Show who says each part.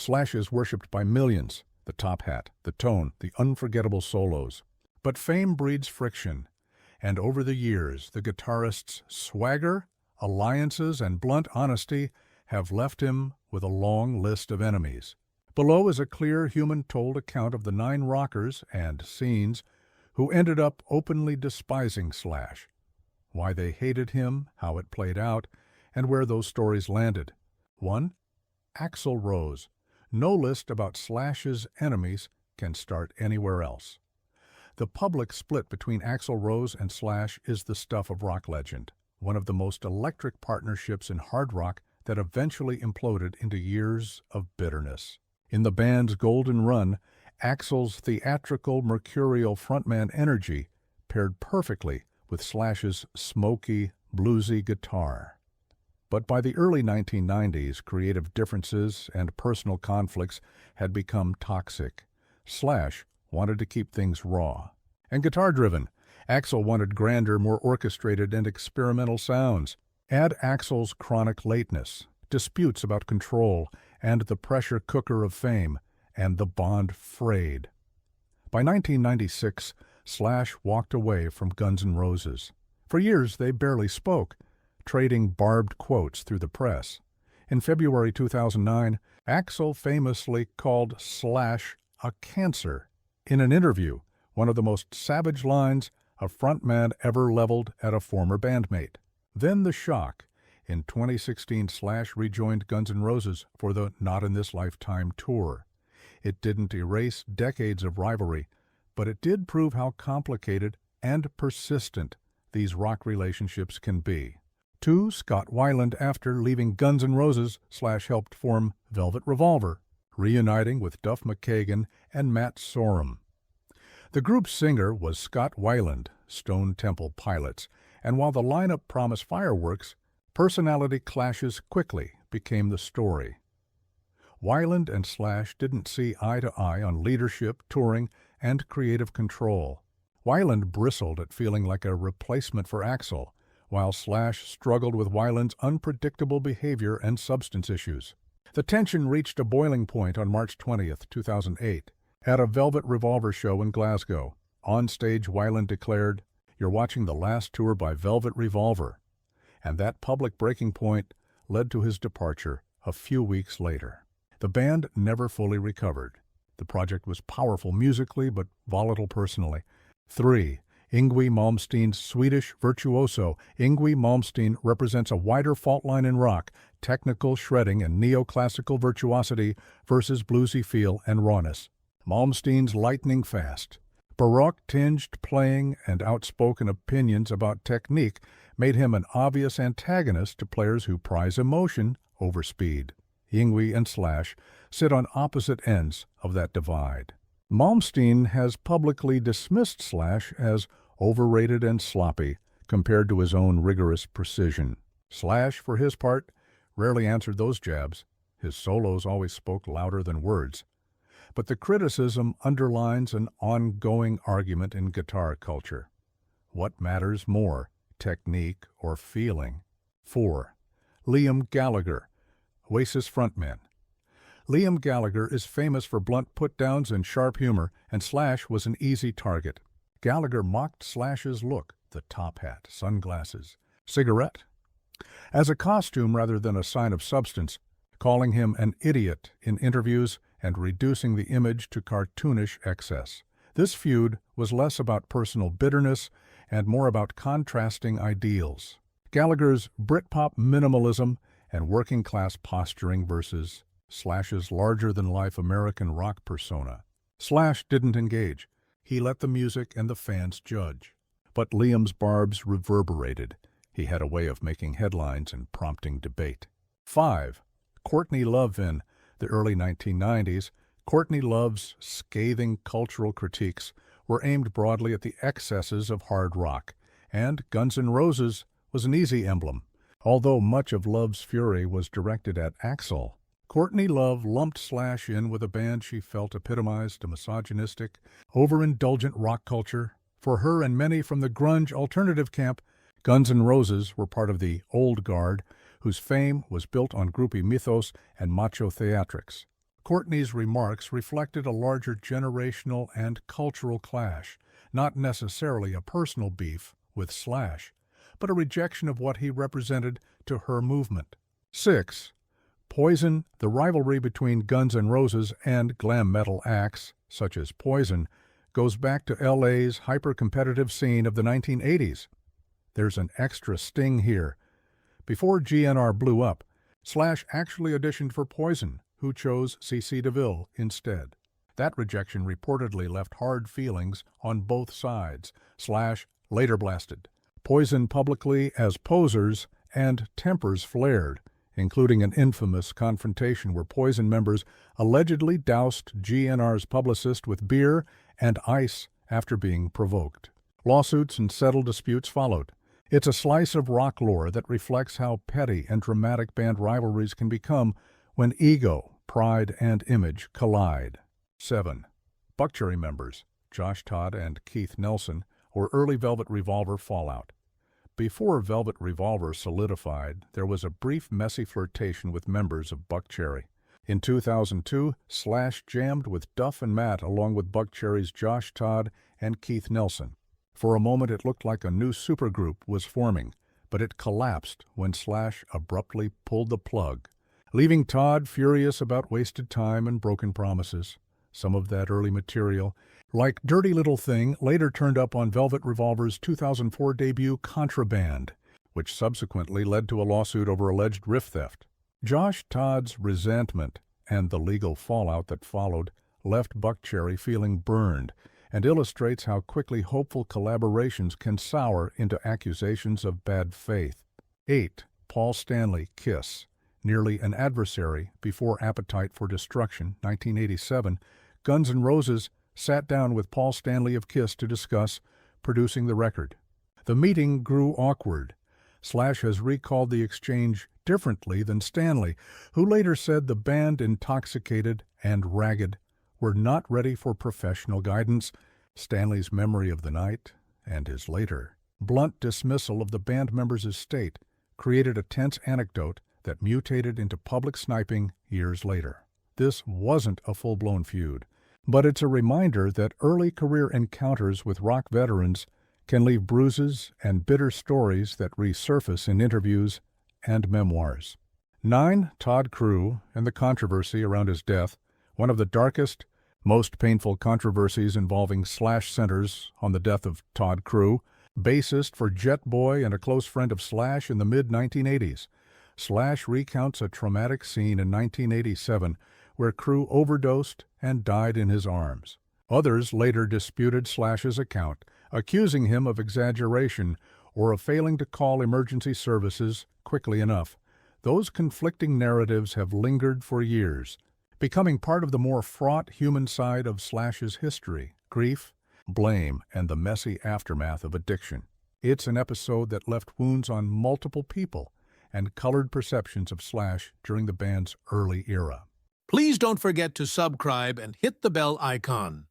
Speaker 1: Slash is worshipped by millions. The top hat, the tone, the unforgettable solos. But fame breeds friction, and over the years, the guitarist's swagger, alliances, and blunt honesty have left him with a long list of enemies. Below is a clear human-told account of the 9 rockers and scenes who ended up openly despising Slash, why they hated him, how it played out, and where those stories landed. 1. Axl Rose. No list about Slash's enemies can start anywhere else. The public split between Axl Rose and Slash is the stuff of rock legend, one of the most electric partnerships in hard rock that eventually imploded into years of bitterness. In the band's golden run, Axl's theatrical, mercurial frontman energy paired perfectly with Slash's smoky, bluesy guitar. But by the early 1990s, creative differences and personal conflicts had become toxic. Slash wanted to keep things raw and guitar-driven. Axl wanted grander, more orchestrated and experimental sounds. Add Axl's chronic lateness, disputes about control, and the pressure cooker of fame, and the bond frayed. By 1996, Slash walked away from Guns N' Roses. For years, they barely spoke, trading barbed quotes through the press. In February 2009, Axl famously called Slash a cancer. In an interview, one of the most savage lines a frontman ever leveled at a former bandmate. Then the shock. In 2016, Slash rejoined Guns N' Roses for the Not in This Lifetime tour. It didn't erase decades of rivalry, but it did prove how complicated and persistent these rock relationships can be. 2. Scott Weiland. After leaving Guns N' Roses, Slash helped form Velvet Revolver, reuniting with Duff McKagan and Matt Sorum. The group's singer was Scott Weiland, Stone Temple Pilots, and while the lineup promised fireworks, personality clashes quickly became the story. Weiland and Slash didn't see eye to eye on leadership, touring, and creative control. Weiland bristled at feeling like a replacement for Axl, while Slash struggled with Weiland's unpredictable behavior and substance issues. The tension reached a boiling point on March 20, 2008, at a Velvet Revolver show in Glasgow. On stage, Weiland declared, "You're watching the last tour by Velvet Revolver," and that public breaking point led to his departure a few weeks later. The band never fully recovered. The project was powerful musically but volatile personally. 3. Yngwie Malmsteen's Swedish virtuoso. Yngwie Malmsteen represents a wider fault line in rock, technical shredding and neoclassical virtuosity versus bluesy feel and rawness. Malmsteen's lightning fast, Baroque-tinged playing and outspoken opinions about technique made him an obvious antagonist to players who prize emotion over speed. Yngwie and Slash sit on opposite ends of that divide. Malmsteen has publicly dismissed Slash as overrated and sloppy compared to his own rigorous precision. Slash, for his part, rarely answered those jabs. His solos always spoke louder than words. But the criticism underlines an ongoing argument in guitar culture. What matters more, technique or feeling? 4. Liam Gallagher, Oasis frontman. Liam Gallagher is famous for blunt put-downs and sharp humor, and Slash was an easy target. Gallagher mocked Slash's look, the top hat, sunglasses, cigarette, as a costume rather than a sign of substance, calling him an idiot in interviews and reducing the image to cartoonish excess. This feud was less about personal bitterness and more about contrasting ideals. Gallagher's Britpop minimalism and working-class posturing versus Slash's larger-than-life American rock persona. Slash didn't engage. He let the music and the fans judge. But Liam's barbs reverberated. He had a way of making headlines and prompting debate. 5. Courtney Love. In the early 1990s, Courtney Love's scathing cultural critiques were aimed broadly at the excesses of hard rock, and Guns N' Roses was an easy emblem. Although much of Love's fury was directed at Axl, Courtney Love lumped Slash in with a band she felt epitomized a misogynistic, overindulgent rock culture. For her and many from the grunge alternative camp, Guns N' Roses were part of the old guard, whose fame was built on groupie mythos and macho theatrics. Courtney's remarks reflected a larger generational and cultural clash, not necessarily a personal beef with Slash, but a rejection of what he represented to her movement. 6. Poison, the rivalry between Guns N' Roses and glam metal acts, such as Poison, goes back to LA's hyper-competitive scene of the 1980s. There's an extra sting here. Before GNR blew up, Slash actually auditioned for Poison, who chose CC DeVille instead. That rejection reportedly left hard feelings on both sides. Slash later blasted Poison publicly as posers, and tempers flared, including an infamous confrontation where Poison members allegedly doused GNR's publicist with beer and ice after being provoked. Lawsuits and settled disputes followed. It's a slice of rock lore that reflects how petty and dramatic band rivalries can become when ego, pride, and image collide. 7. Buckcherry members, Josh Todd and Keith Nelson, or early Velvet Revolver fallout. Before Velvet Revolver solidified, there was a brief messy flirtation with members of Buckcherry. In 2002, Slash jammed with Duff and Matt along with Buckcherry's Josh Todd and Keith Nelson. For a moment it looked like a new supergroup was forming, but it collapsed when Slash abruptly pulled the plug, leaving Todd furious about wasted time and broken promises. Some of that early material, like Dirty Little Thing, later turned up on Velvet Revolver's 2004 debut Contraband, which subsequently led to a lawsuit over alleged riff theft. Josh Todd's resentment and the legal fallout that followed left Buckcherry feeling burned and illustrates how quickly hopeful collaborations can sour into accusations of bad faith. 8. Paul Stanley, Kiss. Nearly an adversary before Appetite for Destruction, 1987, Guns N' Roses sat down with Paul Stanley of Kiss to discuss producing the record. The meeting grew awkward. Slash has recalled the exchange differently than Stanley, who later said the band, intoxicated and ragged, were not ready for professional guidance. Stanley's memory of the night, and his later blunt dismissal of the band members' estate, created a tense anecdote that mutated into public sniping years later. This wasn't a full-blown feud, but it's a reminder that early career encounters with rock veterans can leave bruises and bitter stories that resurface in interviews and memoirs. 9. Todd Crew and the controversy around his death, one of the darkest, most painful controversies involving Slash centers on the death of Todd Crew, bassist for Jet Boy and a close friend of Slash in the mid-1980s. Slash recounts a traumatic scene in 1987 where Crew overdosed and died in his arms. Others later disputed Slash's account, accusing him of exaggeration or of failing to call emergency services quickly enough. Those conflicting narratives have lingered for years, becoming part of the more fraught human side of Slash's history: grief, blame, and the messy aftermath of addiction. It's an episode that left wounds on multiple people and colored perceptions of Slash during the band's early era.
Speaker 2: Please don't forget to subscribe and hit the bell icon.